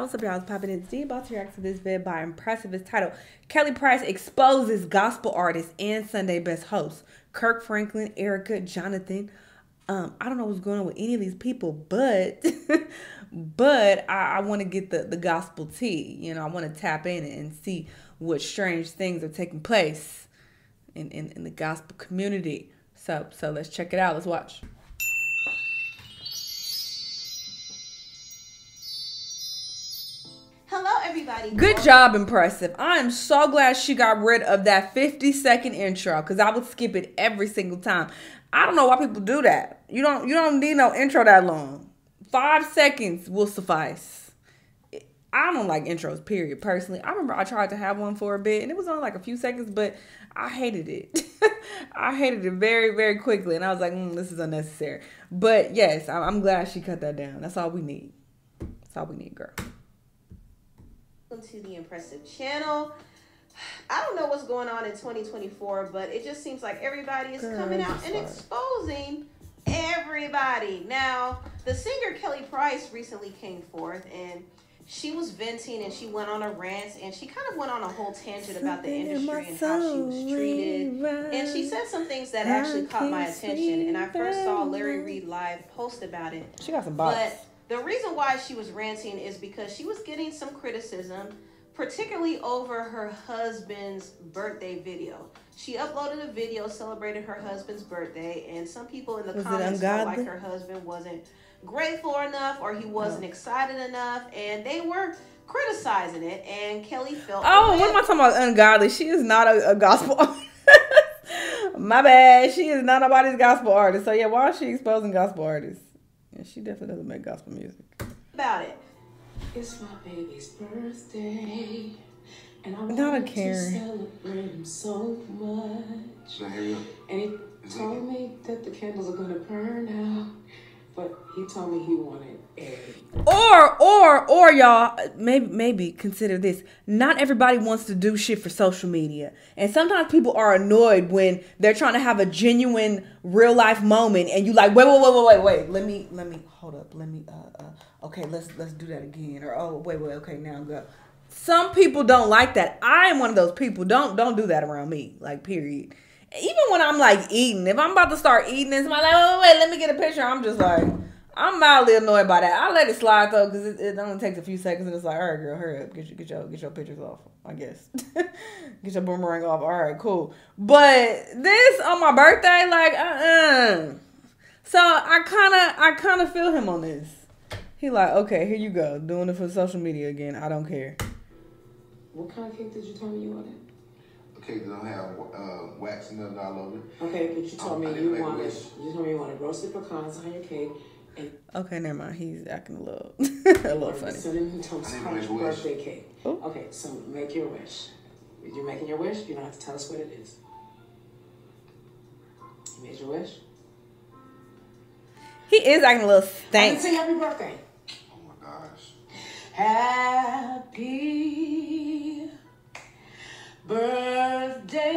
What's up, y'all? It's popping in. D about to react to this vid by Impressive. It's titled Kelly Price Exposes Gospel Artist and Sunday Best Host. Kirk, Franklin, Erica, Jonathan. I don't know what's going on with any of these people, but I want to get the gospel tea. You know, I want to tap in and see what strange things are taking place in the gospel community. So let's check it out. Let's watch. Hello, everybody. Good job, Impressive. I am so glad she got rid of that 50-second intro because I would skip it every single time. I don't know why people do that. You don't need no intro that long. 5 seconds will suffice. I don't like intros, period, personally. I remember I tried to have one for a bit, and it was only like a few seconds, but I hated it. I hated it very, very quickly, and I was like, this is unnecessary. But, yes, I'm glad she cut that down. That's all we need. That's all we need, girl. To the Impressive channel. I don't know what's going on in 2024, but it just seems like everybody is coming out and exposing everybody. Now, the singer Kelly Price recently came forth and she was venting and she went on a rant and she kind of went on a whole tangent about the industry and how she was treated. And she said some things that actually caught my attention. And I first saw Larry Reid Live post about it. She got some bots. But the reason why she was ranting is because she was getting some criticism, particularly over her husband's birthday video. She uploaded a video celebrating her husband's birthday, and some people in the comments felt like her husband wasn't grateful enough or he wasn't excited enough, and they were criticizing it, and Kelly felt... Oh, what am I talking about? Ungodly. She is not a gospel artist. My bad. She is not nobody's gospel artist. So, yeah, why is she exposing gospel artists? Yeah, she definitely doesn't make gospel music. About it. It's my baby's birthday, and I want to celebrate him so much. And he told me that the candles are gonna burn out, but he told me he wanted a. Or y'all, maybe consider this. Not everybody wants to do shit for social media. And sometimes people are annoyed when they're trying to have a genuine real life moment and you like, wait. Let me hold up. Okay, let's do that again. Or wait, okay, now go. Some people don't like that. I am one of those people. Don't do that around me. Like, period. Even when I'm like eating, if I'm about to start eating and somebody like, wait, let me get a picture, I'm just like, I'm mildly annoyed by that. I let it slide though, because it only takes a few seconds, and it's like, all right, girl, hurry up, get your pictures off. I guess get your boomerang off. All right, cool. But this on my birthday, like, So I kind of feel him on this. He like, okay, here you go, doing it for social media again. I don't care. What kind of cake did you tell me you wanted? A cake that don't have wax and nothing all over it. Okay, but you told me you wanted roasted pecans on your cake. Okay, never mind. He's acting a little funny. Sending him Tom's birthday cake. Ooh. Okay, so make your wish. If you're making your wish, you don't have to tell us what it is. You made your wish? He is acting a little stank. I say happy birthday. Oh my gosh. Happy birthday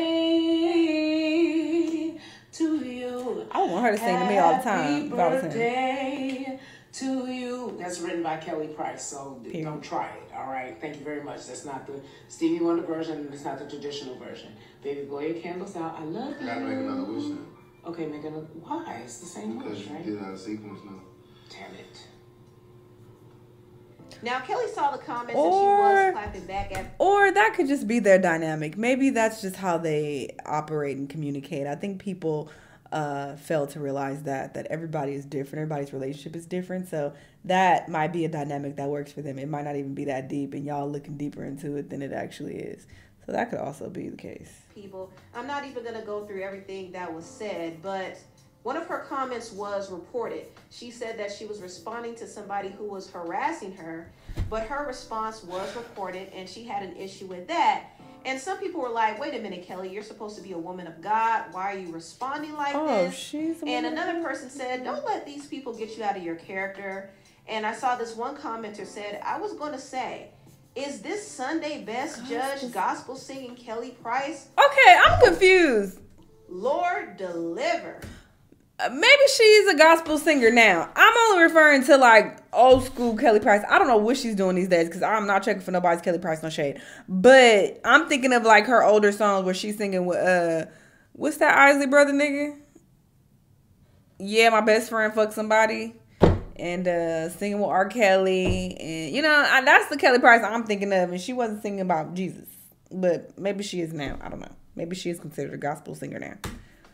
to you. I want her to sing to me all the time. Happy birthday to you. That's written by Kelly Price, so don't try it, all right? Thank you very much. That's not the Stevie Wonder version, and it's not the traditional version. Baby, blow your candles out. I love you. I gotta make another wish now. Okay, make another. Why? It's the same wish, right? Because you did out of sequence now. Damn it. Now, Kelly saw the comments and she was clapping back at... Or that could just be their dynamic. Maybe that's just how they operate and communicate. I think people fail to realize that everybody is different. Everybody's relationship is different. So that might be a dynamic that works for them. It might not even be that deep and y'all looking deeper into it than it actually is. So that could also be the case. People, I'm not even going to go through everything that was said, but... one of her comments was reported. She said that she was responding to somebody who was harassing her, but her response was reported and she had an issue with that. And some people were like, wait a minute, Kelly, you're supposed to be a woman of God. Why are you responding like this? And another person said, don't let these people get you out of your character. And I saw this one commenter said, I was going to say, is this Sunday Best Judge gospel singing Kelly Price? Okay, I'm confused. Lord deliver. Maybe she's a gospel singer now. I'm only referring to like old school Kelly Price. I don't know what she's doing these days because I'm not checking for nobody's Kelly Price, no shade. But I'm thinking of like her older songs where she's singing with what's that Isley Brother nigga? Yeah, my best friend fucked somebody. And singing with R. Kelly. And, you know, that's the Kelly Price I'm thinking of. And she wasn't singing about Jesus. But maybe she is now. I don't know. Maybe she is considered a gospel singer now.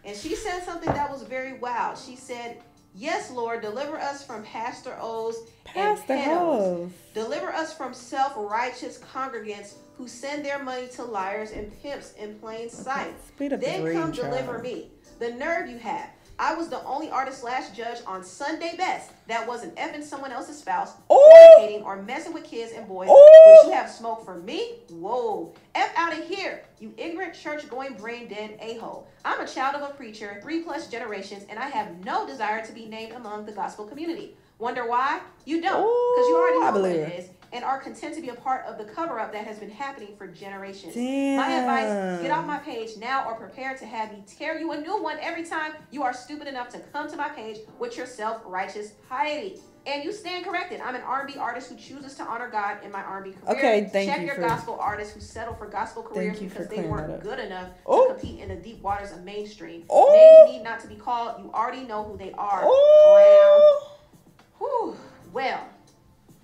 And she said something that was very wild. She said, yes, Lord, deliver us from Pastor O's and pedos. Deliver us from self-righteous congregants who send their money to liars and pimps in plain sight. Then come deliver me. The nerve you have. I was the only artist / judge on Sunday Best that wasn't effing someone else's spouse, fornicating, or messing with kids and boys. But you have smoke for me? Whoa. F out of here, you ignorant church-going brain-dead a-hole. I'm a child of a preacher, 3+ generations, and I have no desire to be named among the gospel community. Wonder why? You don't, because you already know what it is and are content to be a part of the cover-up that has been happening for generations. Damn. My advice, get off my page now or prepare to have me tear you a new one every time you are stupid enough to come to my page with your self-righteous piety. And you stand corrected. I'm an R&B artist who chooses to honor God in my R&B career. Okay, thank you. Check your gospel artists who settle for gospel careers because they weren't good enough to compete in the deep waters of mainstream. Names need not to be called. You already know who they are. Clown. Whew. Well,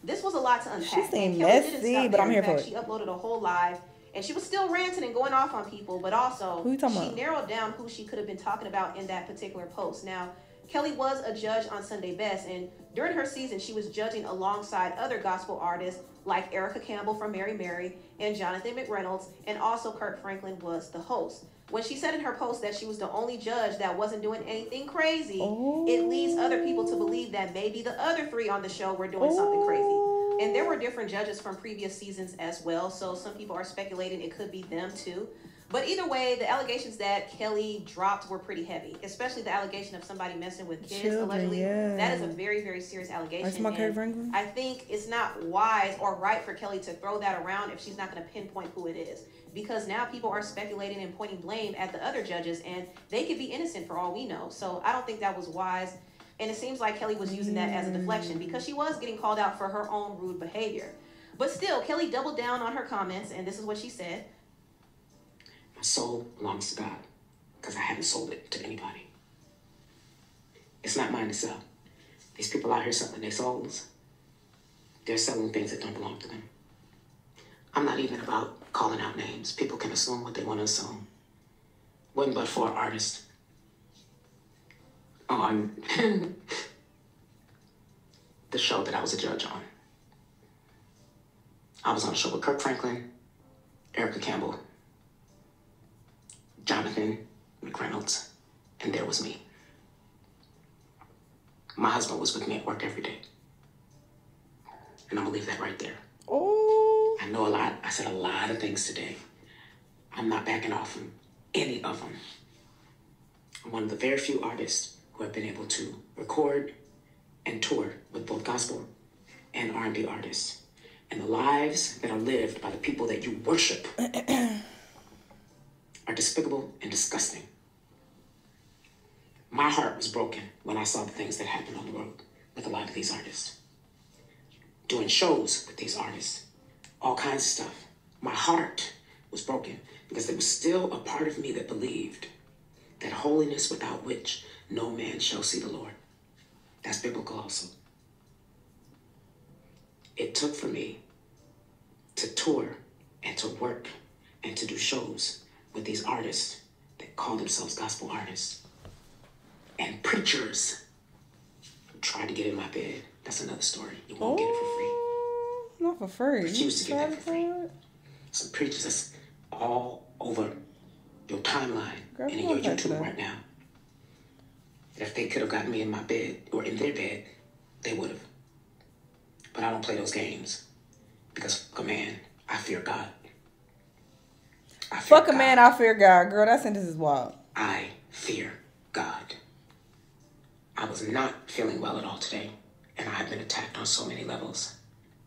this was a lot to unpack. She seemed messy, but I'm here for it. She uploaded a whole live, and she was still ranting and going off on people, but also she narrowed down who she could have been talking about in that particular post. Now, Kelly was a judge on Sunday Best, and during her season, she was judging alongside other gospel artists like Erica Campbell from Mary Mary and Jonathan McReynolds, and also Kirk Franklin was the host. When she said in her post that she was the only judge that wasn't doing anything crazy, it leads other people to believe that maybe the other 3 on the show were doing something crazy. And there were different judges from previous seasons as well, so some people are speculating it could be them too. But either way, the allegations that Kelly dropped were pretty heavy, especially the allegation of somebody messing with kids, allegedly. Yeah. That is a very, very serious allegation. And I think it's not wise or right for Kelly to throw that around if she's not going to pinpoint who it is. Because now people are speculating and pointing blame at the other judges, and they could be innocent for all we know. So I don't think that was wise. And it seems like Kelly was using that as a deflection because she was getting called out for her own rude behavior. But still, Kelly doubled down on her comments, and this is what she said. My soul belongs to God because I haven't sold it to anybody. It's not mine to sell. These people out here selling their souls, they're selling things that don't belong to them. I'm not even about calling out names. People can assume what they want to assume. Wasn't but for an artist on the show that I was a judge on. I was on a show with Kirk Franklin, Erica Campbell, Jonathan McReynolds, and there was me. My husband was with me at work every day. And I'm gonna leave that right there. I know a lot. I said a lot of things today. I'm not backing off from any of them. I'm one of the very few artists who have been able to record and tour with both gospel and R&B artists. And the lives that are lived by the people that you worship are despicable and disgusting. My heart was broken when I saw the things that happened on the road with a lot of these artists. Doing shows with these artists, all kinds of stuff. My heart was broken because there was still a part of me that believed that holiness without which no man shall see the Lord. That's biblical also. It took for me to tour and to work and to do shows with these artists that call themselves gospel artists and preachers who tried to get in my bed. That's another story. You won't get it for free. Not for free. Refuse to get that for free. Some preachers that's all over your timeline and in your YouTube right now. If they could have gotten me in my bed or in their bed, they would have. But I don't play those games because fuck a man, I fear God. Fuck a man, I fear God. Girl, that sentence is wild. I fear God. I was not feeling well at all today, and I have been attacked on so many levels.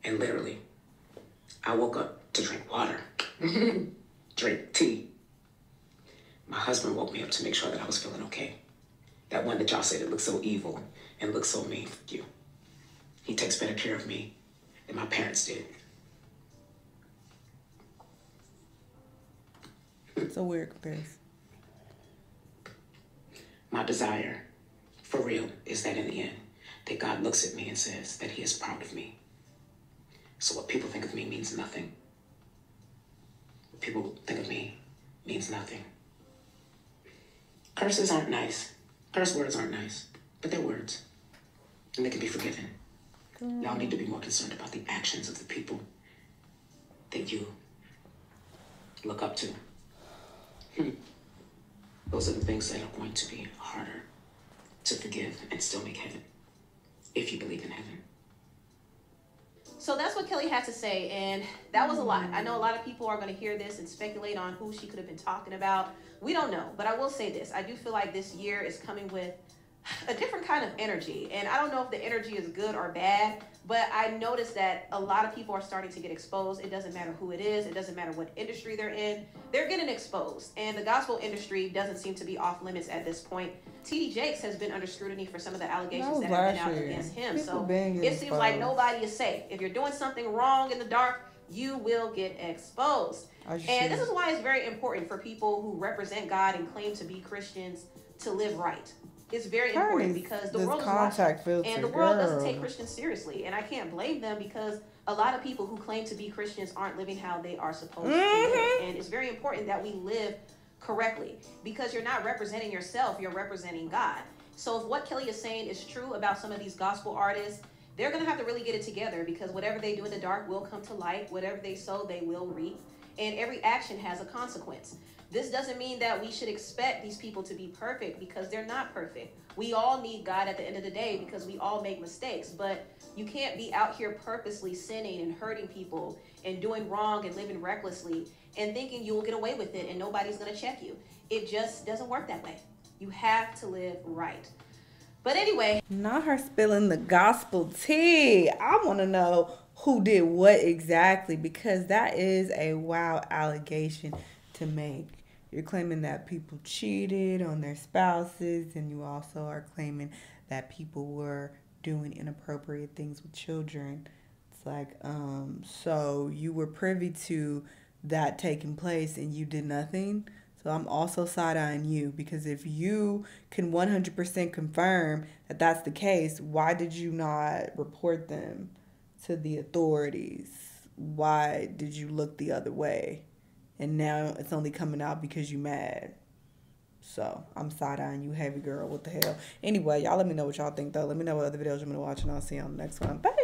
And literally, I woke up to drink water, drink tea. My husband woke me up to make sure that I was feeling okay. That one that y'all say that looks so evil and looks so mean. Fuck you. He takes better care of me than my parents did. It's a weird comparison. My desire, for real, is that in the end, that God looks at me and says that he is proud of me. So what people think of me means nothing. What people think of me means nothing. Curses aren't nice. Curse words aren't nice, but they're words. And they can be forgiven. Y'all need to be more concerned about the actions of the people that you look up to. Those are the things that are going to be harder to forgive and still make heaven, if you believe in heaven. So that's what Kelly had to say, and that was a lot. I know a lot of people are going to hear this and speculate on who she could have been talking about. We don't know, but I will say this. I do feel like this year is coming with a different kind of energy, and I don't know if the energy is good or bad, but I noticed that a lot of people are starting to get exposed. It doesn't matter who it is. It doesn't matter what industry they're in. They're getting exposed, and the gospel industry doesn't seem to be off limits at this point. T.D. Jakes has been under scrutiny for some of the allegations that have been out against him. So it seems like nobody is safe. If you're doing something wrong in the dark, you will get exposed. And this is why it's very important for people who represent God and claim to be Christians to live right. It's very important because the world is watching, and the world doesn't take Christians seriously. And I can't blame them because a lot of people who claim to be Christians aren't living how they are supposed to live. And it's very important that we live correctly, because you're not representing yourself, you're representing God. So if what Kelly is saying is true about some of these gospel artists, they're going to have to really get it together, because whatever they do in the dark will come to light. Whatever they sow, they will reap. And every action has a consequence. This doesn't mean that we should expect these people to be perfect, because they're not perfect. We all need God at the end of the day, because we all make mistakes. But you can't be out here purposely sinning and hurting people and doing wrong and living recklessly and thinking you will get away with it and nobody's going to check you. It just doesn't work that way. You have to live right. But anyway. Not her spilling the gospel tea. I want to know who did what exactly, because that is a wild allegation to make. You're claiming that people cheated on their spouses, and you also are claiming that people were doing inappropriate things with children. It's like, so you were privy to that taking place and you did nothing. So I'm also side-eyeing you, because if you can 100% confirm that that's the case, why did you not report them to the authorities? Why did you look the other way? And now it's only coming out because you mad. So I'm side-eyeing you heavy, girl. What the hell? Anyway, y'all let me know what y'all think, though. Let me know what other videos you're going to watch, and I'll see you on the next one. Bye.